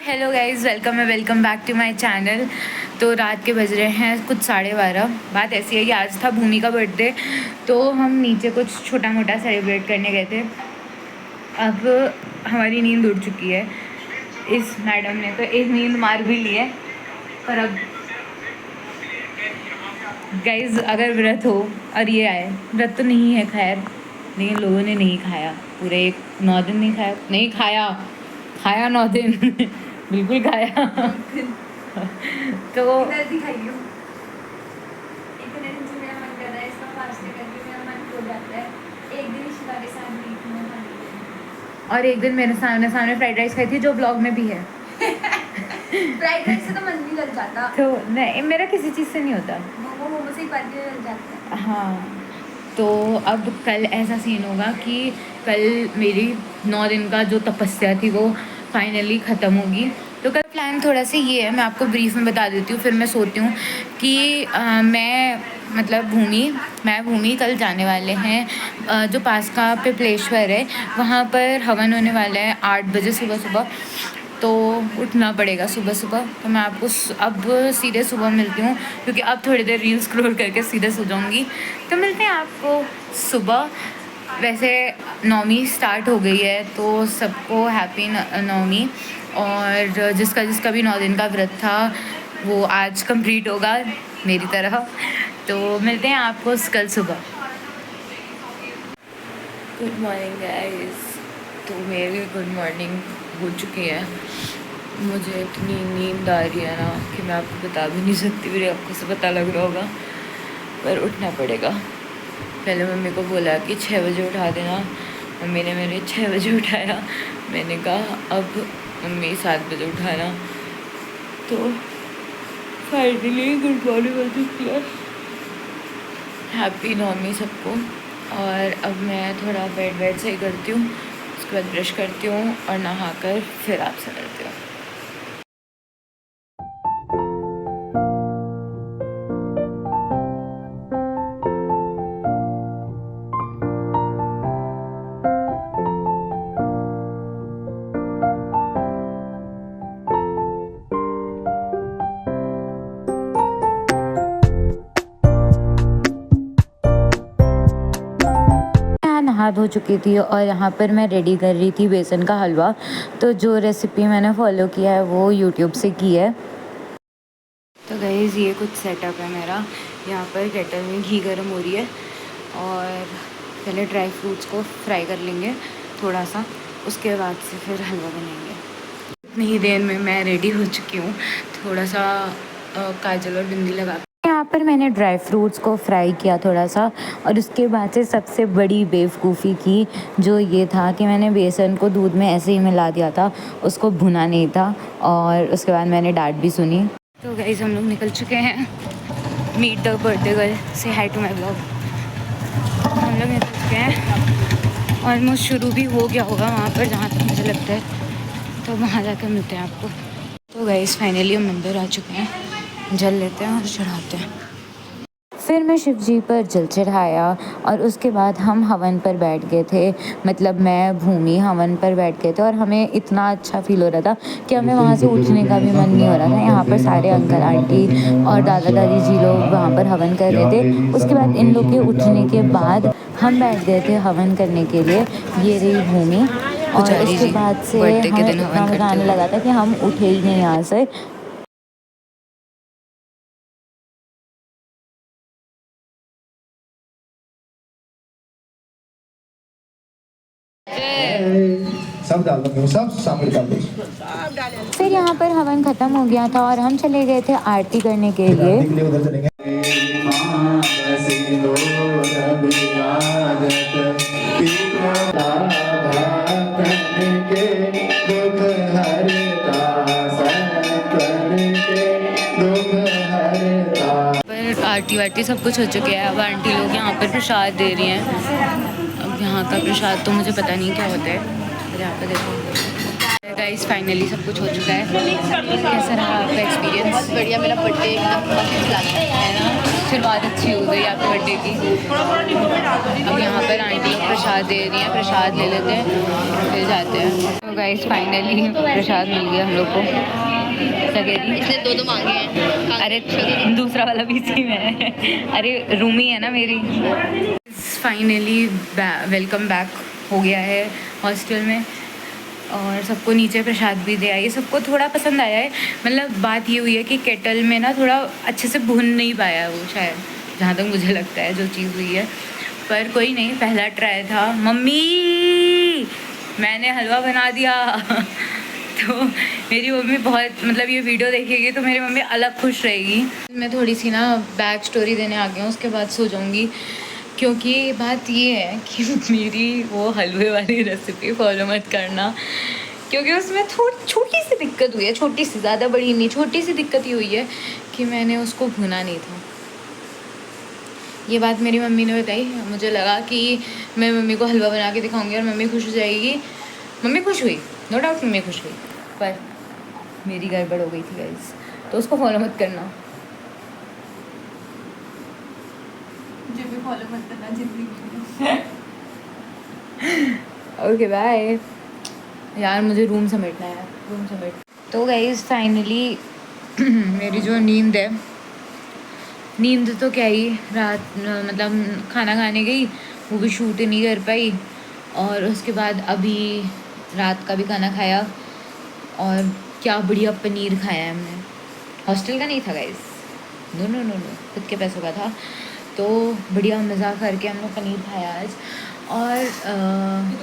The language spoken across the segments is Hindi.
Hello guys, welcome back to my channel. तो रात के बज रहे हैं कुछ 12:30। बात ऐसी है कि आज था भूमि का बर्थडे, तो हम नीचे कुछ छोटा मोटा सेलिब्रेट करने गए थे। अब हमारी नींद उड़ चुकी है। इस मैडम ने तो एक नींद मार भी ली है। पर अब गाइज़ अगर व्रत हो और ये आए, व्रत तो नहीं है खैर, लेकिन लोगों ने नहीं खाया, पूरे 9 दिन नहीं खाया 9 दिन बिल्कुल खाया तो और एक दिन मेरे सामने फ्राइड राइस खाई थी, जो ब्लॉग में भी है। फ्राइड राइस से तो मन नहीं लग जाता। तो नहीं, मेरा किसी चीज़ से नहीं होता। मोमो से एक बार के लग जाता है। हाँ, तो अब कल ऐसा सीन होगा कि कल मेरी 9 दिन का जो तपस्या थी वो फाइनली ख़त्म होगी। तो कल प्लान थोड़ा सा ये है, मैं आपको ब्रीफ में बता देती हूँ, फिर मैं सोचती हूँ कि मैं भूमि कल जाने वाले हैं जो पास का पिपलेश्वर है, वहाँ पर हवन होने वाला है 8 बजे सुबह। तो उठना पड़ेगा सुबह। तो मैं आपको अब सीधे सुबह मिलती हूँ, क्योंकि अब थोड़ी देर रील स्क्रॉल करके सीधे सो जाऊँगी। तो मिलते हैं आपको सुबह। वैसे नवमी स्टार्ट हो गई है, तो सबको हैप्पी नवमी। और जिसका भी 9 दिन का व्रत था वो आज कंप्लीट होगा मेरी तरह। तो मिलते हैं आपको कल सुबह। Good morning guys. तो मेरी गुड मॉर्निंग हो चुकी है। मुझे इतनी नींद आ रही है ना कि मैं आपको बता भी नहीं सकती, मेरे आपको से पता लग रहा होगा, पर उठना पड़ेगा। पहले मम्मी को बोला कि 6 बजे उठा देना, मम्मी ने मेरे 6 बजे उठाया। मैंने कहा अब मम्मी 7 बजे उठाना। तो फाइनली गुड मॉर्निंग हो चुकी है। हैप्पी नवमी सबको। और अब मैं थोड़ा बेड सही करती हूँ, उसके बाद ब्रश करती हूँ और नहाकर फिर आपसे मिलती हूँ। नहा धो चुकी थी और यहाँ पर मैं रेडी कर रही थी बेसन का हलवा। तो जो रेसिपी मैंने फॉलो किया है वो यूट्यूब से की है। तो गाइस ये कुछ सेटअप है मेरा। यहाँ पर केटल में घी गर्म हो रही है और पहले ड्राई फ्रूट्स को फ्राई कर लेंगे थोड़ा सा, उसके बाद से फिर हलवा बनाएंगे। इतनी ही देर में मैं रेडी हो चुकी हूँ। थोड़ा सा काजल और बिंदी लगा यहाँ पर मैंने ड्राई फ्रूट्स को फ्राई किया थोड़ा सा, और उसके बाद से सबसे बड़ी बेवकूफ़ी की जो ये था कि मैंने बेसन को दूध में ऐसे ही मिला दिया था, उसको भुना नहीं था, और उसके बाद मैंने डांट भी सुनी। तो गाइस हम लोग निकल चुके हैं। मीट द बर्थडे गर्ल, से हाई टू माय ब्लॉग। हम लोग निकल चुके हैं, ऑलमोस्ट शुरू भी हो गया होगा वहाँ पर जहाँ तक मुझे लगता है। तो वहाँ जाकर मिलते हैं आपको। तो गाइस फाइनली हम मंदिर आ चुके हैं, जल लेते हैं और चढ़ाते हैं। फिर मैं शिव जी पर जल चढ़ाया और उसके बाद हम हवन पर बैठ गए थे, मतलब मैं भूमि हवन पर बैठ गए थे। और हमें इतना अच्छा फील हो रहा था कि हमें वहाँ से उठने का भी मन नहीं हो रहा था। यहाँ पर सारे अंकल आंटी और दादा दादी जी लोग वहाँ पर हवन कर रहे थे। उसके बाद इन लोग के उठने के बाद हम बैठ गए थे हवन करने के लिए। ये रही भूमि। और उसके बाद से हमें इतना मज़ा आने लगा था कि हम उठे ही नहीं यहाँ से। सब डाल दो, सब शामिल कर दो। फिर यहाँ पर हवन ख़त्म हो गया था और हम चले गए थे आरती करने के लिए। उधर चलेंगे। आरती वारती सब कुछ हो चुके हैं। अब आंटी लोग यहाँ पर प्रसाद दे रही हैं। अब यहाँ का प्रसाद तो मुझे पता नहीं क्या होता है, पर यहाँ पर देखो गाइस फाइनली सब कुछ हो चुका है। कैसा रहा आपका एक्सपीरियंस? बहुत बढ़िया, मेरा बर्थडे एकदम मस्त है ना, शुरुआत अच्छी हो गई आपके बर्थडे की। अब यहाँ पर आंटी लोग प्रसाद दे रही हैं, प्रसाद ले लेते हैं फिर जाते हैं। तो गाइस फाइनली प्रसाद मिल गया हम लोग को। सगेरी इसने दो मांगे हैं। अरे दूसरा वाला भी इसी में है। अरे रूमी है ना मेरी। फाइनली वेलकम बैक हो गया है हॉस्टल में और सबको नीचे प्रसाद भी दिया। ये सबको थोड़ा पसंद आया है। मतलब बात ये हुई है कि केटल में ना थोड़ा अच्छे से भून नहीं पाया वो, शायद जहाँ तक मुझे लगता है जो चीज़ हुई है। पर कोई नहीं, पहला ट्राई था। मम्मी मैंने हलवा बना दिया। तो मेरी मम्मी बहुत, मतलब ये वीडियो देखेगी तो मेरी मम्मी अलग खुश रहेगी। मैं थोड़ी सी ना बैक स्टोरी देने आ गई हूँ, उसके बाद सो जाऊँगी। क्योंकि बात ये है कि मेरी वो हलवे वाली रेसिपी फॉलो मत करना, क्योंकि उसमें थोड़ी छोटी सी दिक्कत हुई है। छोटी सी, ज़्यादा बड़ी नहीं, छोटी सी दिक्कत ये हुई है कि मैंने उसको भुना नहीं था। ये बात मेरी मम्मी ने बताई। मुझे लगा कि मैं मम्मी को हलवा बना के दिखाऊंगी और मम्मी खुश हो जाएगी। मम्मी खुश हुई, नो डाउट मम्मी खुश हुई, पर मेरी गड़बड़ हो गई थी गाइस। तो उसको फॉलो मत करना। मुझे भी फॉलो मत करना जिंदगी में। Okay bye. यार मुझे रूम समेटना है, रूम समेट। तो गाइस फाइनली मेरी जो नींद है, नींद तो क्या ही, रात मतलब खाना खाने गई, वो भी शूट नहीं कर पाई। और उसके बाद अभी रात का भी खाना खाया और क्या बढ़िया पनीर खाया है हमने। हॉस्टल का नहीं था guys, no no no no, खुद के पैसों का था। तो बढ़िया मज़ा करके हम लोग पनीर खाया आज। और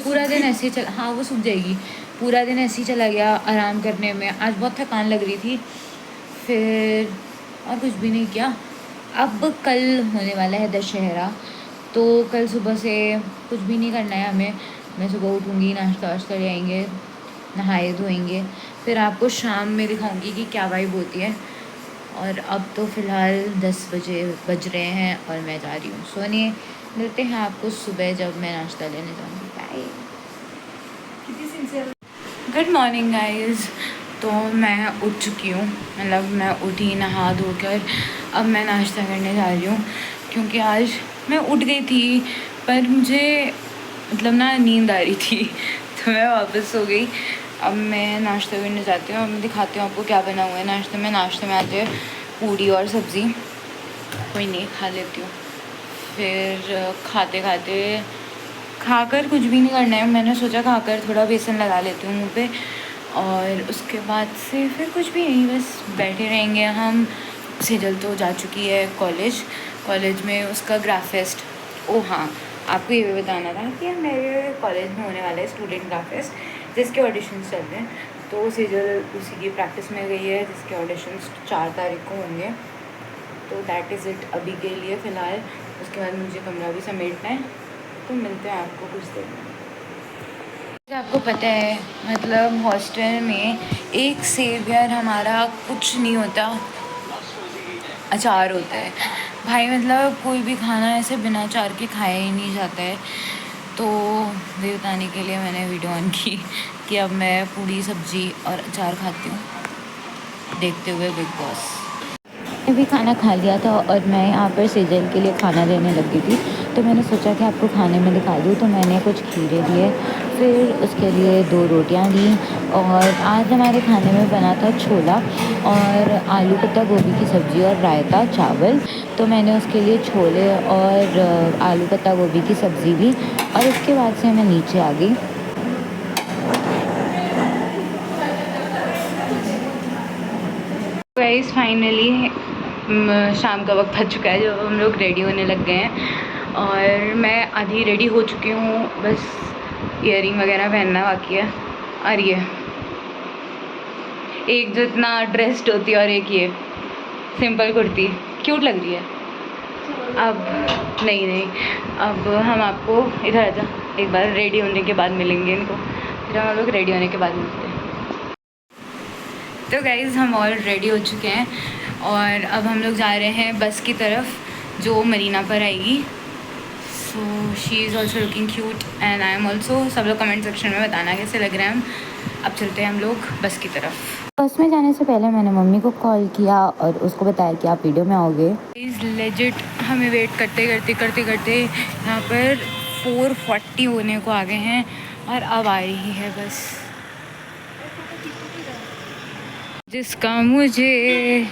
पूरा दिन ऐसे ही चला। हाँ वो सूख जाएगी। पूरा दिन ऐसे ही चला गया आराम करने में। आज बहुत थकान लग रही थी, फिर और कुछ भी नहीं किया। अब कल होने वाला है दशहरा, तो कल सुबह से कुछ भी नहीं करना है हमें। मैं सुबह उठूँगी, नाश्ता वाश्ता ले आएंगे, नहाए धोएंगे, फिर आपको शाम में दिखाऊंगी कि क्या वाइब होती है। और अब तो फ़िलहाल 10 बजे बज रहे हैं और मैं जा रही हूँ सोने। मिलते हैं आपको सुबह जब मैं नाश्ता लेने जाऊँगी। बाय। Good morning guys. तो मैं उठ चुकी हूँ, मतलब मैं उठी नहा धोकर। अब मैं नाश्ता करने जा रही हूँ क्योंकि आज मैं उठ गई थी पर मुझे मतलब ना नींद आ रही थी तो मैं वापस सो गई। अब मैं नाश्ता करने जाती हूँ और मैं दिखाती हूँ आपको क्या बना हुआ है नाश्ते में। नाश्ते में आते हैं पूड़ी और सब्ज़ी, कोई नहीं खा लेती हूँ। फिर खाते खाते खाकर कुछ भी नहीं करना है। मैंने सोचा खाकर थोड़ा बेसन लगा लेती हूँ मुँह पे और उसके बाद से फिर कुछ भी नहीं, बस बैठे रहेंगे हम। सेजल तो जा चुकी है कॉलेज, कॉलेज में उसका ग्राफ फेस्ट। ओ हाँ, आपको ये भी बताना था कि मेरे कॉलेज में होने वाला है स्टूडेंट ग्राफ फेस्ट, जिसके ऑडिशंस चल रहे हैं। तो सेजल उसी की प्रैक्टिस में गई है, जिसके ऑडिशंस 4 तारीख को होंगे। तो दैट इज़ इट अभी के लिए फ़िलहाल। उसके बाद मुझे कमरा भी समेटना है, तो मिलते हैं आपको कुछ देर में। आपको पता है मतलब हॉस्टल में एक सेवियर हमारा कुछ नहीं होता, अचार होता है भाई। मतलब कोई भी खाना ऐसे बिना अचार के खाया ही नहीं जाता है। तो ये बताने के लिए मैंने वीडियो ऑन की कि अब मैं पूरी सब्ज़ी और अचार खाती हूँ देखते हुए बिग बॉस। मैं भी खाना खा लिया था और मैं यहाँ पर सेजल के लिए खाना देने लगी थी, तो मैंने सोचा कि आपको खाने में दिखा दूँ। तो मैंने कुछ खीरे दिए, फिर उसके लिए 2 रोटियाँ दी। और आज हमारे खाने में बना था छोला और आलू पत्ता गोभी की सब्ज़ी और रायता चावल। तो मैंने उसके लिए छोले और आलू पत्ता गोभी की सब्ज़ी ली और उसके बाद से मैं नीचे आ गई। गाइस फाइनली शाम का वक्त आ चुका है जब हम लोग रेडी होने लग गए हैं और मैं आधी रेडी हो चुकी हूँ, बस ईयरिंग वगैरह पहनना बाकी है। और ये एक जो इतना ड्रेस्ड होती है और एक ये सिंपल कुर्ती क्यूट लग रही है। अब नहीं, अब हम आपको इधर आजा, एक बार रेडी होने के बाद मिलेंगे इनको, फिर हम लोग रेडी होने के बाद मिलते हैं। तो गाइज़ हम ऑल रेडी हो चुके हैं और अब हम लोग जा रहे हैं बस की तरफ जो मरीना पर आएगी। So she is also looking cute and I am also. सब लोग कमेंट सेक्शन में बताना कैसे लग रहे हैं हम। अब चलते हैं हम लोग बस की तरफ। बस में जाने से पहले मैंने मम्मी को कॉल किया और उसको बताया कि आप वीडियो में आओगे। इज़ लेजिट हमें वेट करते यहाँ पर 4:40 होने को आ गए हैं और अब आ रही है बस। जिसका मुझे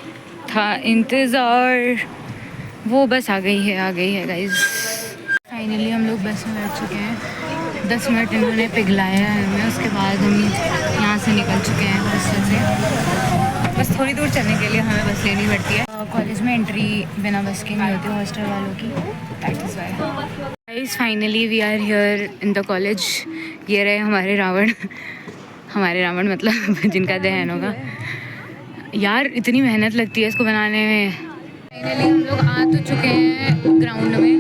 था इंतज़ार वो बस आ गई है गाइस। फाइनली हम लोग बस में बैठ चुके हैं। 10 मिनट इन्होंने पिघलाया है हमें, उसके बाद हम यहाँ से निकल चुके हैं हॉस्टल से। बस थोड़ी दूर चलने के लिए हमें बस लेनी पड़ती है। कॉलेज में एंट्री बिना बस की नहीं होती हॉस्टल वालों की, that is why. Guys finally we are here in the college. ये रहे हमारे रावण मतलब जिनका दहन होगा। यार इतनी मेहनत लगती है इसको बनाने में। फाइनली हम लोग आ तो चुके हैं ग्राउंड में,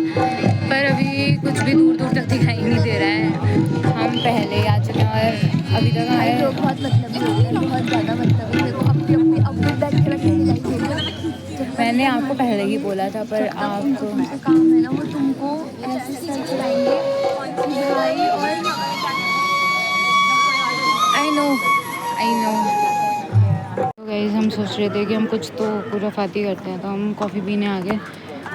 पर अभी कुछ भी दूर दूर तक दिखाई नहीं दे रहा है। हम पहले आ चुके हैं और अभी तक आए लोग बहुत बहुत ज़्यादा मैंने आपको पहले ही बोला था, पर आपको काम है ना वो तुमको आई नो। तो गाइस हम सोच रहे थे कि हम कुछ तो पूरा फाती करते हैं, तो हम कॉफ़ी पीने आ गए।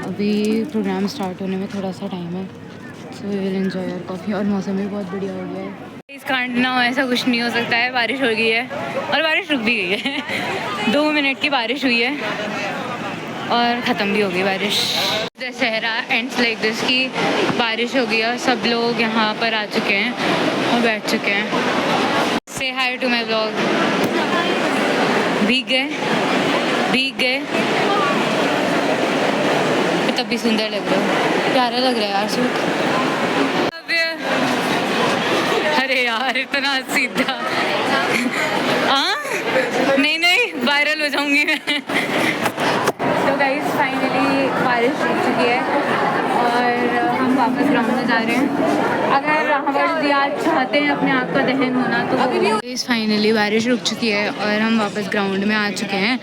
अभी प्रोग्राम स्टार्ट होने में थोड़ा सा टाइम है, so we will enjoy your coffee. और मौसम भी बहुत बढ़िया हो गया है। इस कांड ना हो ऐसा कुछ नहीं हो सकता है। बारिश हो गई है और बारिश रुक भी गई है। 2 मिनट की बारिश हुई है और ख़त्म भी हो गई बारिश। दशहरा एंड्स लाइक दिस की बारिश हो गई है, सब लोग यहाँ पर आ चुके हैं और बैठ चुके हैं। से हाई टू माई ब्लॉग। भीग गए तब भी सुंदर लग रहा है, प्यारा लग रहा है यार सूट। अरे यार इतना सीधा हाँ नहीं वायरल हो जाऊंगी मैं। तो गाइस फाइनली बारिश रुक चुकी है और हम वापस ग्राउंड में जा रहे हैं। अगर हमारे आज चाहते हैं अपने आप का दहन होना तो अभी फाइनली बारिश रुक चुकी है और हम वापस ग्राउंड में आ चुके हैं।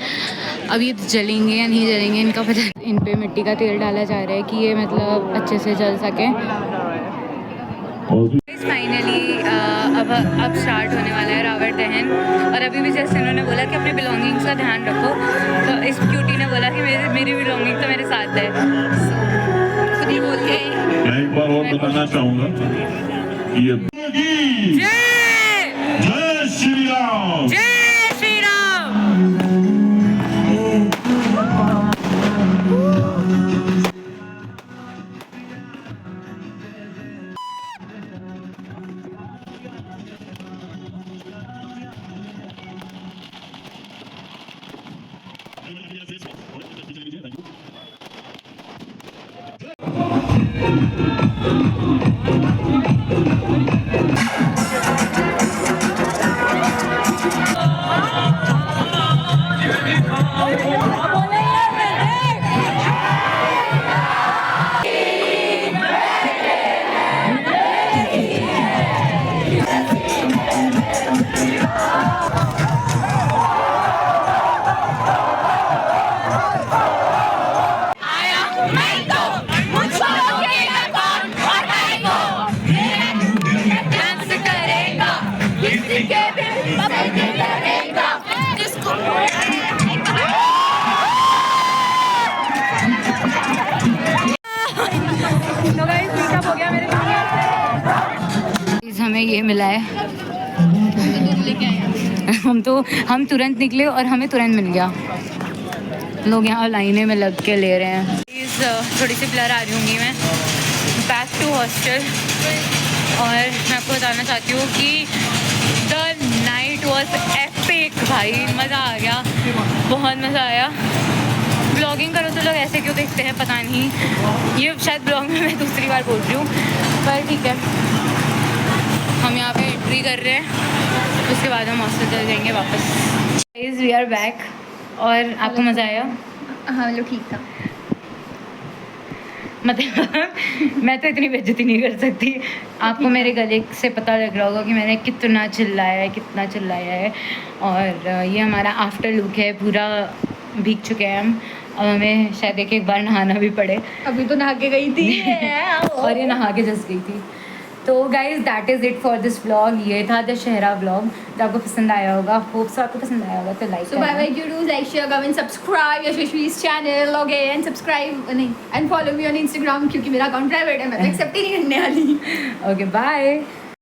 अब ये जलेंगे या नहीं जलेंगे इनका पता। इन पे मिट्टी का तेल डाला जा रहा है कि ये मतलब अच्छे से जल सके। फाइनली अब स्टार्ट होने वाला है रावण दहन। और अभी भी जैसे उन्होंने बोला कि अपने बिलोंगिंग्स का ध्यान रखो, तो इस क्यूटी ने बोला कि मेरी बिलोंगिंग तो मेरे साथ है। खुद ही बोल के मैं एक बार और बताना चाहूँगा कि ये जय श्री राम, जय श्री राम। हमें ये मिला है, हम तुरंत निकले और हमें तुरंत मिल गया। लोग यहाँ लाइनें में लग के ले रहे हैं। प्लीज़ थोड़ी सी ब्लर आ रही होंगी मैं। Back to hostel. और मैं आपको बताना चाहती हूँ कि द नाइट वॉज एपिक भाई, मज़ा आ गया, बहुत मज़ा आया। ब्लॉगिंग करो तो लोग ऐसे क्यों देखते हैं पता नहीं। ये शायद ब्लॉग में मैं दूसरी बार बोल रही हूँ, पर ठीक है। हम यहाँ पे एंट्री कर रहे हैं, उसके बाद हम हॉस्टल चले जाएंगे वापस। Guys we are back. और आपको मज़ा आया? हाँ लो ठीक था। मतलब मैं तो इतनी बेइज्जती नहीं कर सकती। आपको मेरे गले से पता लग रहा होगा कि मैंने कितना चिल्लाया है। और ये हमारा आफ्टर लुक है, पूरा भीग चुके हैं हम। अब हमें शायद एक बार नहाना भी पड़े। अभी तो नहा के गई थी और ये नहा के जस गई थी। तो guys that is it for this vlog. ये था दशहरा व्लॉग, जो आपको पसंद आया होगा। होप सो आपको पसंद आया होगा, तो like So bye bye, you do like, share, comment, subscribe यशस्वी's channel, okay, and subscribe नहीं and follow me on Instagram क्योंकि मेरा अकाउंट प्राइवेट है, मैं तो एक्सेप्ट ही नहीं करने वाली। Okay bye.